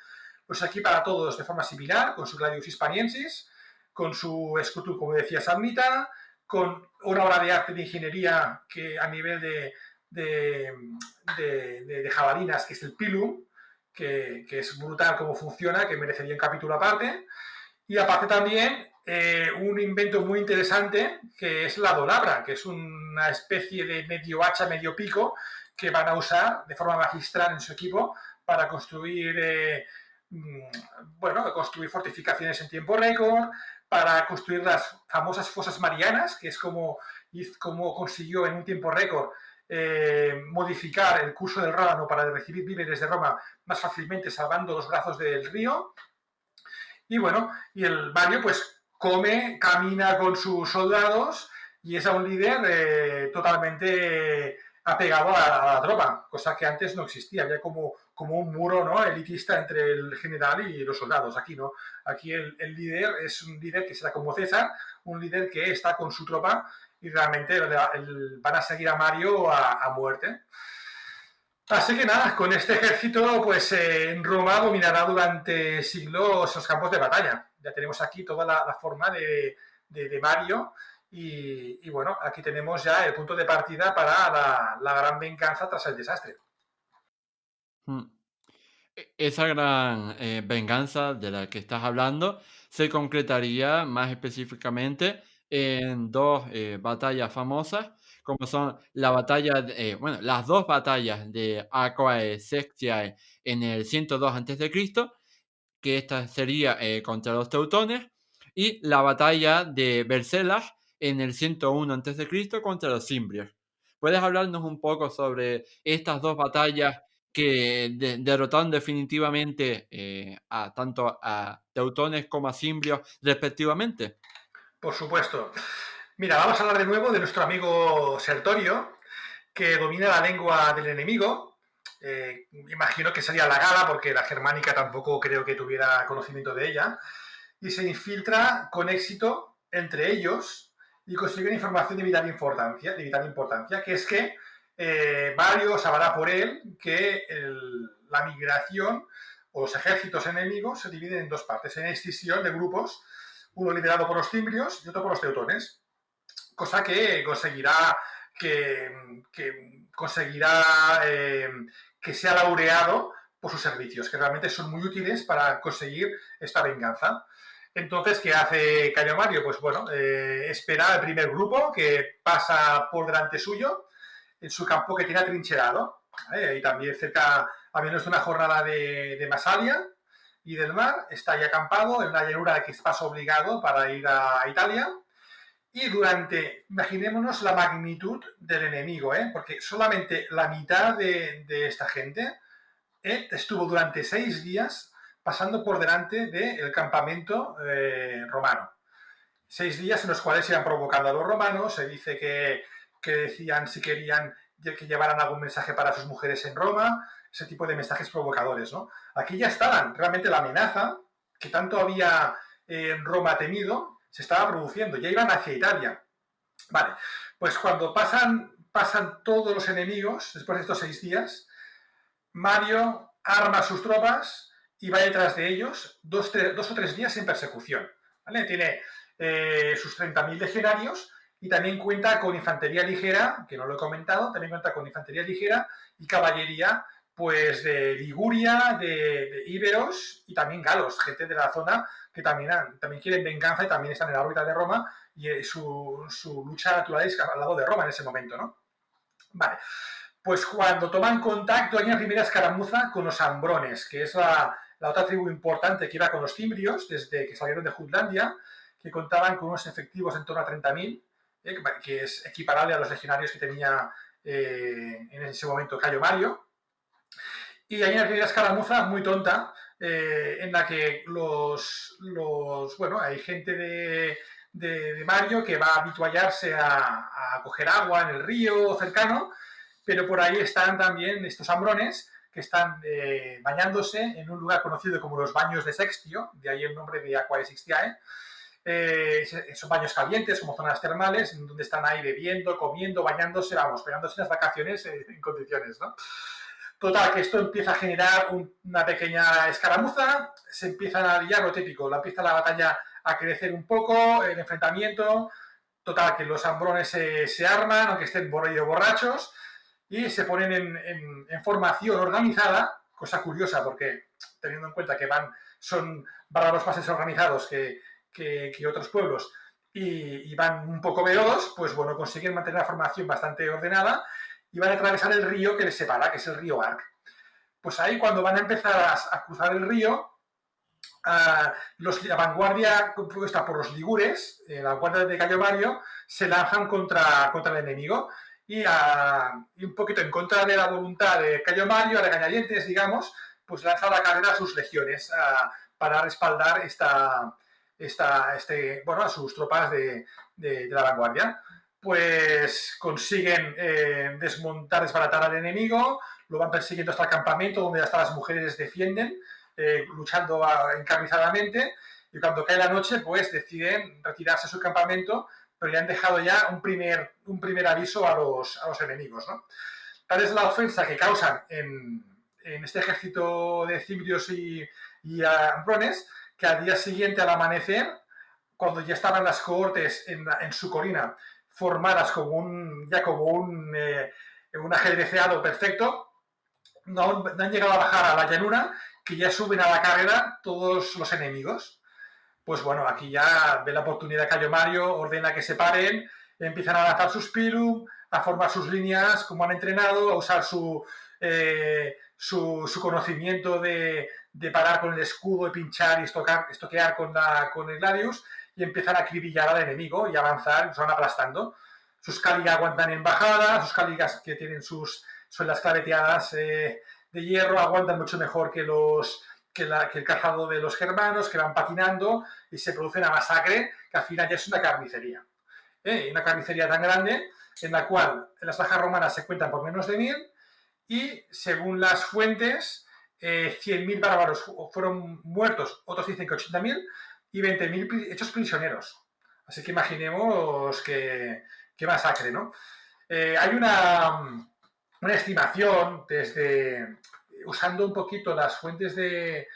Pues aquí para todos de forma similar, con su Gladius Hispaniensis, con su Scutum, como decía, Samnita, con una obra de arte de ingeniería que a nivel de jabalinas, que es el Pilum, que es brutal cómo funciona, que merecería un capítulo aparte. Y aparte también un invento muy interesante que es la dolabra, que es una especie de medio hacha, medio pico, que van a usar de forma magistral en su equipo para construir, construir fortificaciones en tiempo récord, para construir las famosas fosas marianas, que es como consiguió en un tiempo récord modificar el curso del Ródano para recibir víveres de Roma más fácilmente, salvando los brazos del río. Y bueno, y el Mario pues come, camina con sus soldados y es a un líder totalmente apegado a la tropa, cosa que antes no existía, había como un muro, ¿no?, elitista entre el general y los soldados. Aquí no, aquí el líder es un líder que será como César, un líder que está con su tropa y realmente van a seguir a Mario a muerte. Así que nada, con este ejército, pues en Roma dominará durante siglos los campos de batalla. Ya tenemos aquí toda la forma de Mario y bueno, aquí tenemos ya el punto de partida para la gran venganza tras el desastre. Mm. Esa gran venganza de la que estás hablando se concretaría más específicamente en dos batallas famosas, como son la batalla, las dos batallas de Aquae Sextiae en el 102 a.C., que esta sería contra los teutones, y la batalla de Bercelas en el 101 a.C. contra los cimbrios. ¿Puedes hablarnos un poco sobre estas dos batallas que derrotaron definitivamente tanto a teutones como a cimbrios respectivamente? Por supuesto. Mira, vamos a hablar de nuevo de nuestro amigo Sertorio, que domina la lengua del enemigo. Imagino que sería la gala, porque la germánica tampoco creo que tuviera conocimiento de ella. Y se infiltra con éxito entre ellos y consigue una información de vital importancia, que es que Mario sabrá por él que la migración o los ejércitos enemigos se dividen en dos partes, en escisión de grupos, uno liderado por los cimbrios y otro por los teutones, cosa que conseguirá que sea laureado por sus servicios, que realmente son muy útiles para conseguir esta venganza. Entonces, ¿qué hace Cayo Mario? Pues bueno, espera al primer grupo que pasa por delante suyo en su campo que tiene atrincherado. Y también cerca, a menos de una jornada de Masalia y del mar, está ahí acampado en una llanura que es paso obligado para ir a Italia. Y imaginémonos la magnitud del enemigo, porque solamente la mitad de esta gente estuvo durante 6 días pasando por delante del campamento romano. 6 días en los cuales se iban provocando a los romanos. Se dice que decían si querían que llevaran algún mensaje para sus mujeres en Roma, ese tipo de mensajes provocadores, ¿no? Aquí ya estaban, realmente la amenaza que tanto había Roma temido se estaba produciendo, ya iban hacia Italia. Vale, pues cuando pasan todos los enemigos, después de estos 6 días, Mario arma sus tropas y va detrás de ellos 2 o 3 días en persecución. ¿Vale? Tiene sus 30.000 legionarios y también cuenta con infantería ligera, que no lo he comentado, también cuenta con infantería ligera y caballería pues de Liguria, de íberos y también galos, gente de la zona que también quieren venganza y también están en la órbita de Roma y su lucha natural es al lado de Roma en ese momento, ¿no? Vale. Pues cuando toman contacto hay una primera escaramuza con los ambrones, que es la otra tribu importante que iba con los cimbrios desde que salieron de Jutlandia, que contaban con unos efectivos en torno a 30.000, que es equiparable a los legionarios que tenía en ese momento Cayo Mario. Y hay una primera escaramuza muy tonta en la que bueno, hay gente de Mario que va a habituallarse a coger agua en el río cercano, pero por ahí están también estos ambrones que están bañándose en un lugar conocido como los baños de Sextio, de ahí el nombre de Aquae Sixtiae. Son baños calientes, como zonas termales, en donde están ahí bebiendo, comiendo, bañándose, vamos, pegándose las vacaciones en condiciones, ¿no? Total, que esto empieza a generar una pequeña escaramuza, se empiezan a liar lo típico, empieza la batalla a crecer un poco, el enfrentamiento, total, que los ambrones se arman, aunque estén borrachos, y se ponen en formación organizada, cosa curiosa porque teniendo en cuenta que son bárbaros más desorganizados que otros pueblos y van un poco velodos, pues bueno, consiguen mantener la formación bastante ordenada y van a atravesar el río que les separa, que es el río Arc. Pues ahí cuando van a empezar a cruzar el río, la vanguardia compuesta por los ligures, la vanguardia de Cayo Mario, se lanzan contra el enemigo y un poquito en contra de la voluntad de Cayo Mario, a regañadientes, digamos, pues lanza a la carrera a sus legiones para respaldar a sus tropas de la vanguardia. Pues consiguen desbaratar al enemigo, lo van persiguiendo hasta el campamento donde hasta las mujeres defienden, luchando encarnizadamente, y cuando cae la noche pues deciden retirarse a su campamento, pero ya han dejado ya un primer aviso a los enemigos, ¿no? Tal es la ofensa que causan en este ejército de cimbrios y ambrones, que al día siguiente, al amanecer, cuando ya estaban las cohortes en su colina formadas como un ajedreceado perfecto, no han llegado a bajar a la llanura, que ya suben a la carrera todos los enemigos. Pues bueno, aquí ya ve la oportunidad Cayo Mario, ordena que se paren, empiezan a lanzar sus pilum, a formar sus líneas como han entrenado, a usar su conocimiento de parar con el escudo y pinchar y estoquear con el Gladius, y empiezan a acribillar al enemigo y avanzar, se van aplastando. Sus cáligas aguantan en bajada, sus cáligas que tienen son las claveteadas de hierro, aguantan mucho mejor que el calzado de los germanos, que van patinando y se produce una masacre que al final ya es una carnicería. Una carnicería tan grande en la cual las bajas romanas se cuentan por menos de 1.000 y según las fuentes 100.000 bárbaros fueron muertos, otros dicen que 80.000 y 20.000 hechos prisioneros. Así que imaginemos qué masacre, ¿no? Hay una estimación usando un poquito las fuentes de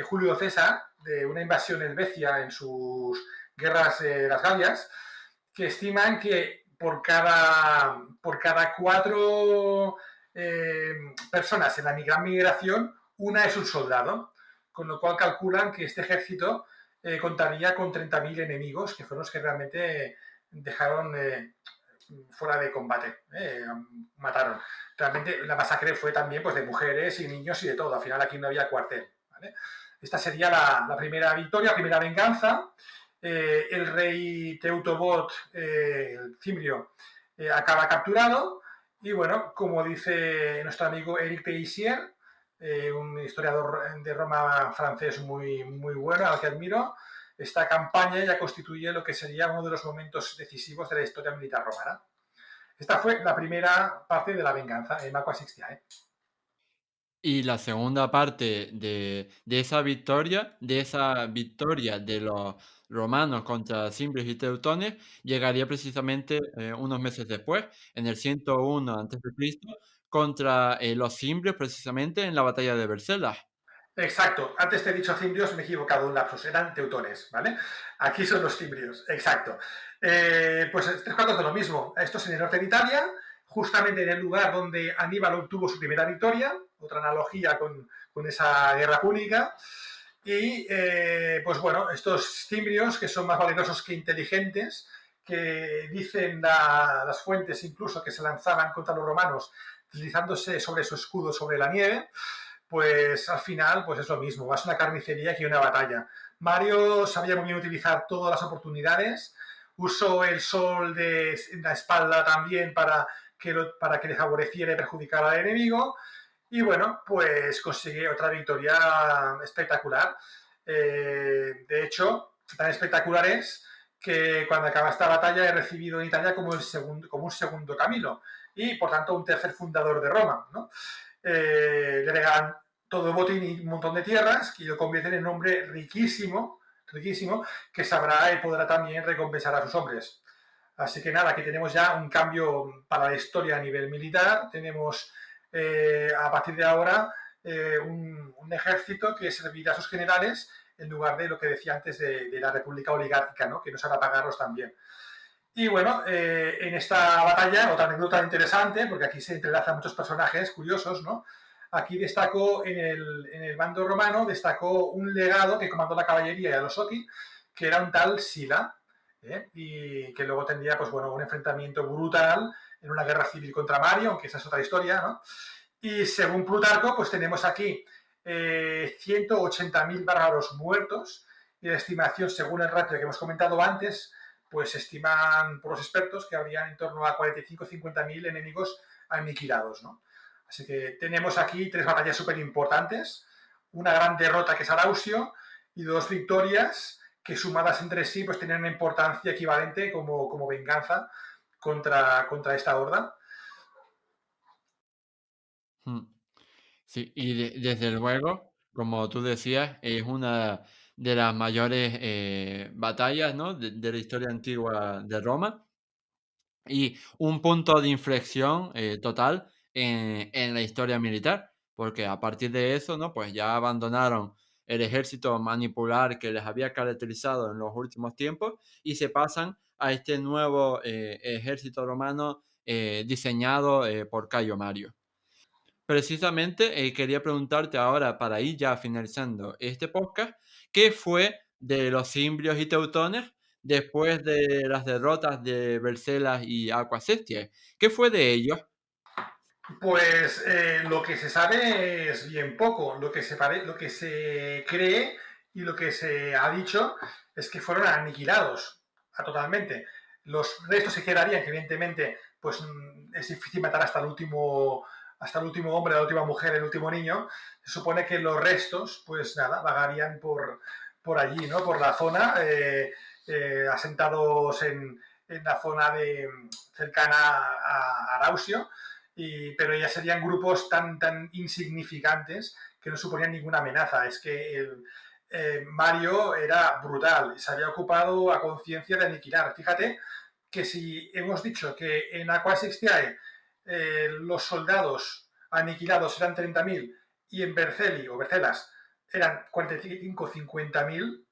Julio César, de una invasión helvecia en sus guerras de las Galias, que estiman que por cada 4 personas en la gran migración, una es un soldado, con lo cual calculan que este ejército contaría con 30.000 enemigos, que fueron los que realmente dejaron fuera de combate, mataron. Realmente la masacre fue también pues, de mujeres y niños y de todo, al final aquí no había cuartel, ¿vale? Esta sería la primera victoria, la primera venganza. El rey Teutobot, el cimbrio, acaba capturado y bueno, como dice nuestro amigo Éric Peissier, un historiador de Roma francés muy, muy bueno, al que admiro, esta campaña ya constituye lo que sería uno de los momentos decisivos de la historia militar romana. Esta fue la primera parte de la venganza en Aquae Sixtiae. Y la segunda parte de esa victoria de los romanos contra cimbrios y teutones, llegaría precisamente unos meses después, en el 101 a.C., contra los cimbrios, precisamente en la batalla de Vercelas. Exacto, antes te he dicho cimbrios, me he equivocado, un lapsus, eran teutones, ¿vale? Aquí son los cimbrios, exacto. Pues 3/4 de lo mismo, esto es en el norte de Italia, justamente en el lugar donde Aníbal obtuvo su primera victoria, otra analogía con esa guerra púnica, y pues bueno, estos cimbrios, que son más valerosos que inteligentes, que dicen las fuentes incluso que se lanzaban contra los romanos deslizándose sobre su escudo sobre la nieve, pues al final pues es lo mismo, va a ser una carnicería que una batalla. Mario sabía muy bien utilizar todas las oportunidades, usó el sol de la espalda también para que le favoreciera y perjudicara al enemigo, y bueno, pues consigue otra victoria espectacular. De hecho, tan espectacular es que cuando acaba esta batalla he recibido en Italia como un segundo Camilo y por tanto un tercer fundador de Roma, ¿no? Le regalan todo el botín y un montón de tierras y lo convierten en un hombre riquísimo, riquísimo, que sabrá y podrá también recompensar a sus hombres. Así que nada, aquí tenemos ya un cambio para la historia a nivel militar. Tenemos a partir de ahora un ejército que servirá a sus generales en lugar de lo que decía antes de la república oligárquica, ¿no? Que nos hará pagarlos también. Y bueno, en esta batalla, otra anécdota interesante, porque aquí se entrelazan muchos personajes curiosos, ¿no? Aquí destacó, en el bando romano, destacó un legado que comandó la caballería y a los Oki, que era un tal Sila, y que luego tendría, pues bueno, un enfrentamiento brutal en una guerra civil contra Mario, aunque esa es otra historia, ¿no? Y según Plutarco, pues tenemos aquí 180.000 bárbaros muertos, y la estimación, según el ratio que hemos comentado antes, pues estiman por los expertos que habrían en torno a 45-50.000 enemigos aniquilados, ¿no? Así que tenemos aquí 3 batallas súper importantes, una gran derrota que es Arausio y 2 victorias que sumadas entre sí pues tenían una importancia equivalente como venganza contra esta horda. Mm. Sí, y desde luego, como tú decías, es una de las mayores batallas, ¿no? De la historia antigua de Roma y un punto de inflexión total en la historia militar, porque a partir de eso, ¿no? Pues ya abandonaron el ejército manipular que les había caracterizado en los últimos tiempos y se pasan a este nuevo ejército romano diseñado por Cayo Mario. Precisamente quería preguntarte ahora, para ir ya finalizando este podcast, ¿qué fue de los cimbrios y teutones después de las derrotas de Bercelas y Aquasestia? ¿Qué fue de ellos? Pues lo que se sabe es bien poco. Lo que se cree y lo que se ha dicho es que fueron aniquilados totalmente. Los restos se quedarían, que evidentemente pues es difícil matar hasta el último hombre, la última mujer, el último niño. Se supone que los restos, pues nada, vagarían por allí, ¿no? Por la zona, asentados en la zona cercana a Arausio, pero ya serían grupos tan insignificantes que no suponían ninguna amenaza. Es que Mario era brutal, se había ocupado a conciencia de aniquilar. Fíjate que si hemos dicho que en Aqua Sixtiae los soldados aniquilados eran 30.000 y en Berceli o Bercelas eran 45 o 50.000,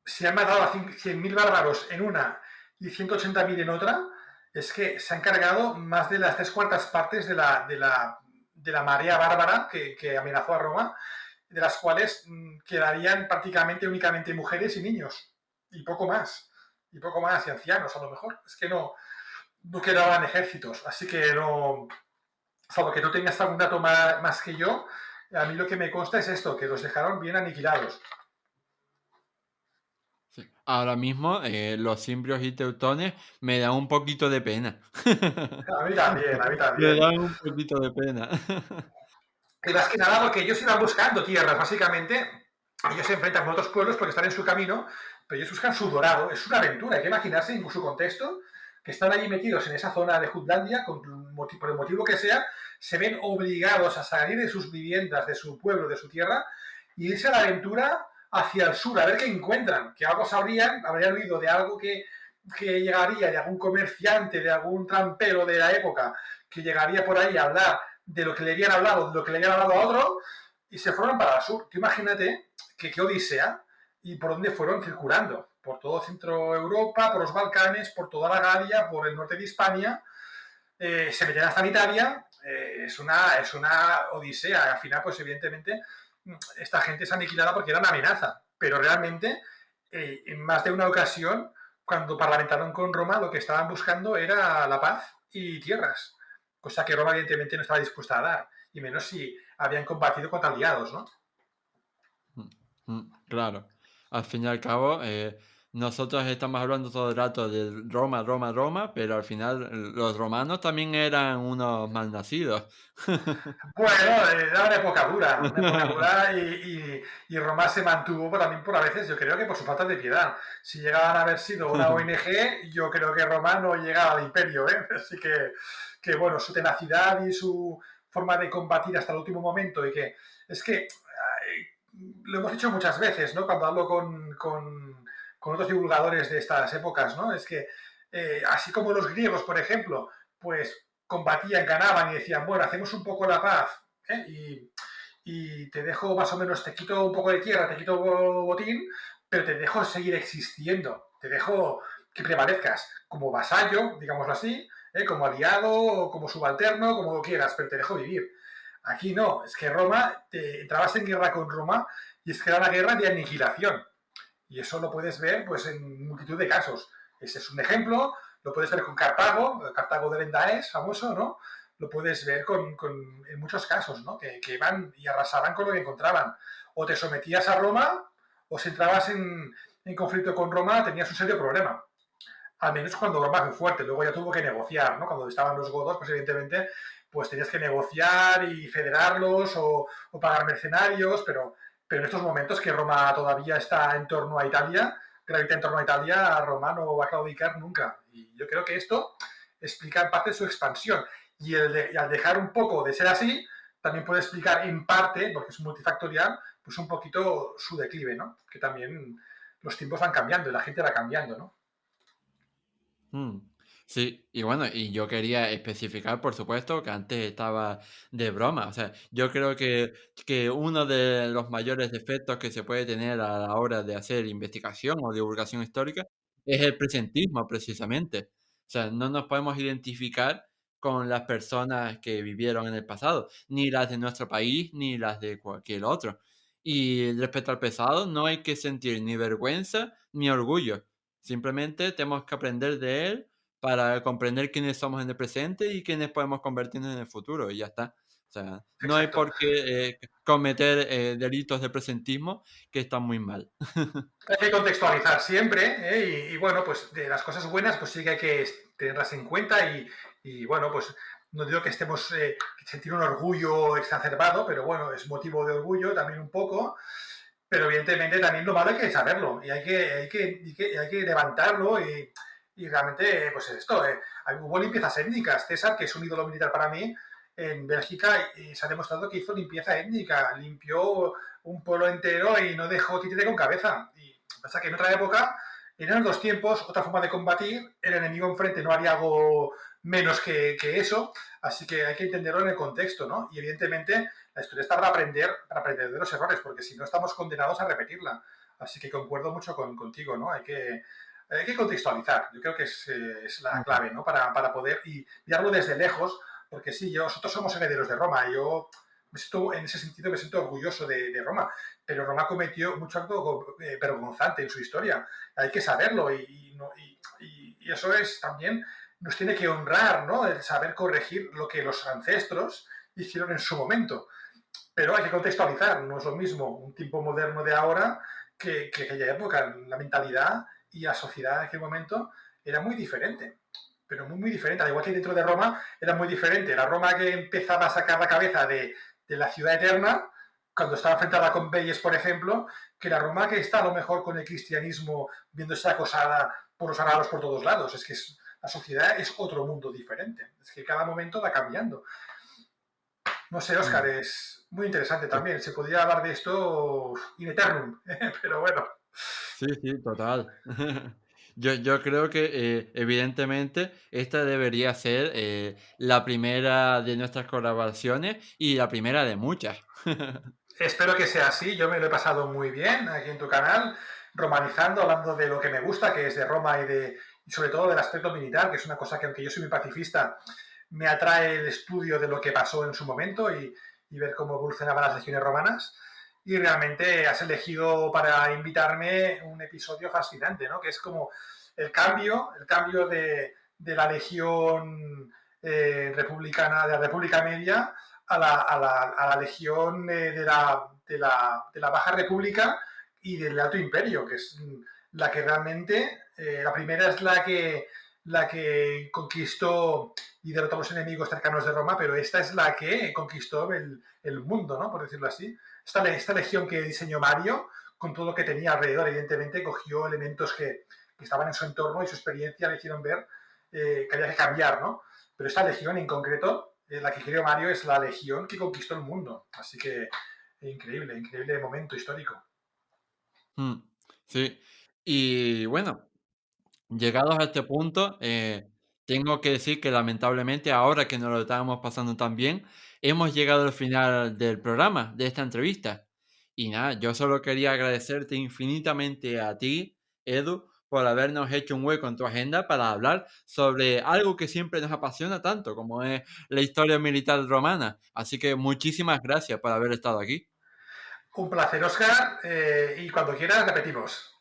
se han matado a 100.000 bárbaros en una y 180.000 en otra. Es que se han cargado más de las 3/4 partes de la marea bárbara que amenazó a Roma, de las cuales quedarían prácticamente únicamente mujeres y niños, y poco más, y ancianos a lo mejor. Es que no quedaban ejércitos, así que no, salvo que no tengas algún dato más que yo, a mí lo que me consta es esto, que los dejaron bien aniquilados. Sí. Ahora mismo los cimbrios y teutones me dan un poquito de pena. A mí también, a mí Me también. dan un poquito de pena. Y más que nada porque ellos iban buscando tierras, básicamente. Ellos se enfrentan con otros pueblos porque están en su camino, pero ellos buscan su dorado. Es una aventura, hay que imaginarse en su contexto, que están allí metidos en esa zona de Jutlandia, por el motivo que sea, se ven obligados a salir de sus viviendas, de su pueblo, de su tierra, y irse a la aventura hacia el sur, a ver qué encuentran. Que algo habrían oído de algo que llegaría, de algún comerciante, de algún trampero de la época, que llegaría por ahí a hablar de lo que le habían hablado, de lo que le habían hablado a otro, y se fueron para el sur. Tú imagínate que qué odisea y por dónde fueron circulando. Por todo Centro Europa, por los Balcanes, por toda la Galia, por el norte de Hispania. Se meten hasta en Italia. Es una odisea. Al final, pues evidentemente, esta gente es aniquilada porque era una amenaza. Pero realmente, en más de una ocasión, cuando parlamentaron con Roma, lo que estaban buscando era la paz y tierras. cosa que Roma evidentemente no estaba dispuesta a dar, y menos si habían combatido contra aliados, ¿no? Claro. Al fin y al cabo, nosotros estamos hablando todo el rato de Roma, Roma, Roma, pero al final los romanos también eran unos malnacidos. Bueno, era una época dura y Roma se mantuvo también por a veces, yo creo que por su falta de piedad. Si llegaban a haber sido una ONG, yo creo que Roma no llegaba al imperio, ¿eh? Así que bueno, su tenacidad y su forma de combatir hasta el último momento y que es que lo hemos dicho muchas veces, ¿no? Cuando hablo con otros divulgadores de estas épocas, ¿no? Es que así como los griegos, por ejemplo, pues combatían, ganaban y decían, bueno, hacemos un poco la paz, ¿eh? Y te dejo más o menos, te quito un poco de tierra, te quito botín, pero te dejo seguir existiendo, te dejo que prevalezcas como vasallo, digámoslo así, como aliado, como subalterno, como lo quieras, pero te dejo vivir. Aquí no, es que Roma, te entrabas en guerra con Roma y es que era una guerra de aniquilación. Y eso lo puedes ver pues, en multitud de casos. Ese es un ejemplo, lo puedes ver con Cartago, Cartago de Lendaes, famoso, ¿no? Lo puedes ver en muchos casos, ¿no? Que iban y arrasaban con lo que encontraban. O te sometías a Roma, o si entrabas en conflicto con Roma, tenías un serio problema. Al menos cuando Roma fue fuerte, luego ya tuvo que negociar, ¿no? Cuando estaban los godos, pues evidentemente pues tenías que negociar y federarlos o pagar mercenarios, pero en estos momentos que Roma todavía está en torno a Italia, gravita en torno a Italia, Roma no va a claudicar nunca. Y yo creo que esto explica en parte su expansión. Y al dejar un poco de ser así, también puede explicar en parte, porque es multifactorial, pues un poquito su declive, ¿no? Que también los tiempos van cambiando y la gente va cambiando, ¿no? Mm, Sí, y bueno, y yo quería especificar, por supuesto, que antes estaba de broma. O sea, yo creo que uno de los mayores defectos que se puede tener a la hora de hacer investigación o divulgación histórica es el presentismo, precisamente. O sea, no nos podemos identificar con las personas que vivieron en el pasado, ni las de nuestro país, ni las de cualquier otro. Y respecto al pasado, no hay que sentir ni vergüenza ni orgullo. Simplemente tenemos que aprender de él para comprender quiénes somos en el presente y quiénes podemos convertirnos en el futuro, y ya está. O sea, no hay Exacto. por qué cometer delitos de presentismo que están muy mal. Hay que contextualizar siempre, ¿eh? Y, bueno, pues de las cosas buenas, pues sí que hay que tenerlas en cuenta y bueno, pues no digo que estemos sentir un orgullo exacerbado, pero bueno, es motivo de orgullo también un poco, pero evidentemente también lo malo hay que saberlo y hay que levantarlo y realmente, pues esto, hubo limpiezas étnicas. César, que es un ídolo militar para mí, en Bélgica se ha demostrado que hizo limpieza étnica, limpió un pueblo entero y no dejó títere con cabeza. Y pasa que en otra época, eran dos tiempos, otra forma de combatir, el enemigo enfrente no haría algo menos que eso, así que hay que entenderlo en el contexto, ¿no? Y evidentemente la historia está para aprender de los errores, porque si no estamos condenados a repetirla. Así que concuerdo mucho contigo, ¿no? Hay que contextualizar, yo creo que es la clave, ¿no? Para poder y mirarlo desde lejos, porque sí, nosotros somos herederos de Roma, yo en ese sentido me siento orgulloso de Roma, pero Roma cometió mucho acto vergonzante en su historia, hay que saberlo y eso es también, nos tiene que honrar, ¿no? El saber corregir lo que los ancestros hicieron en su momento. Pero hay que contextualizar, no es lo mismo un tiempo moderno de ahora que aquella época. La mentalidad y la sociedad en aquel momento era muy diferente, pero muy, muy diferente. Al igual que dentro de Roma era muy diferente. La Roma que empezaba a sacar la cabeza de la ciudad eterna, cuando estaba enfrentada con Belles, por ejemplo, que la Roma que está a lo mejor con el cristianismo viéndose acosada por los arados por todos lados. Es que la sociedad es otro mundo diferente. Es que cada momento va cambiando. No sé, Oscar, Mm, es muy interesante sí, también. Se podría hablar de esto in eternum, pero bueno. sí, sí, total. Yo creo que evidentemente esta debería ser la primera de nuestras colaboraciones y la primera de muchas. Espero que sea así. Yo me lo he pasado muy bien aquí en tu canal, romanizando, hablando de lo que me gusta, que es de Roma y sobre todo del aspecto militar, que es una cosa que, aunque yo soy muy pacifista, me atrae el estudio de lo que pasó en su momento y ver cómo evolucionaban las legiones romanas. Y realmente has elegido para invitarme un episodio fascinante, ¿no? Que es como el cambio de la legión republicana de la República Media a la legión de la Baja República y del Alto Imperio, que es la que realmente, la primera es la que conquistó y derrotó a los enemigos cercanos de Roma, pero esta es la que conquistó el mundo, ¿no? Por decirlo así. Esta legión que diseñó Mario, con todo lo que tenía alrededor, evidentemente cogió elementos que estaban en su entorno y su experiencia le hicieron ver que había que cambiar, ¿no? Pero esta legión en concreto, la que creó Mario, es la legión que conquistó el mundo. Así que increíble, increíble momento histórico. Mm, sí. Y bueno, llegados a este punto, tengo que decir que lamentablemente ahora que nos lo estábamos pasando tan bien, hemos llegado al final del programa, de esta entrevista. Y nada, yo solo quería agradecerte infinitamente a ti, Edu, por habernos hecho un hueco en tu agenda para hablar sobre algo que siempre nos apasiona tanto, como es la historia militar romana. Así que muchísimas gracias por haber estado aquí. Un placer, Oscar, y cuando quieras repetimos.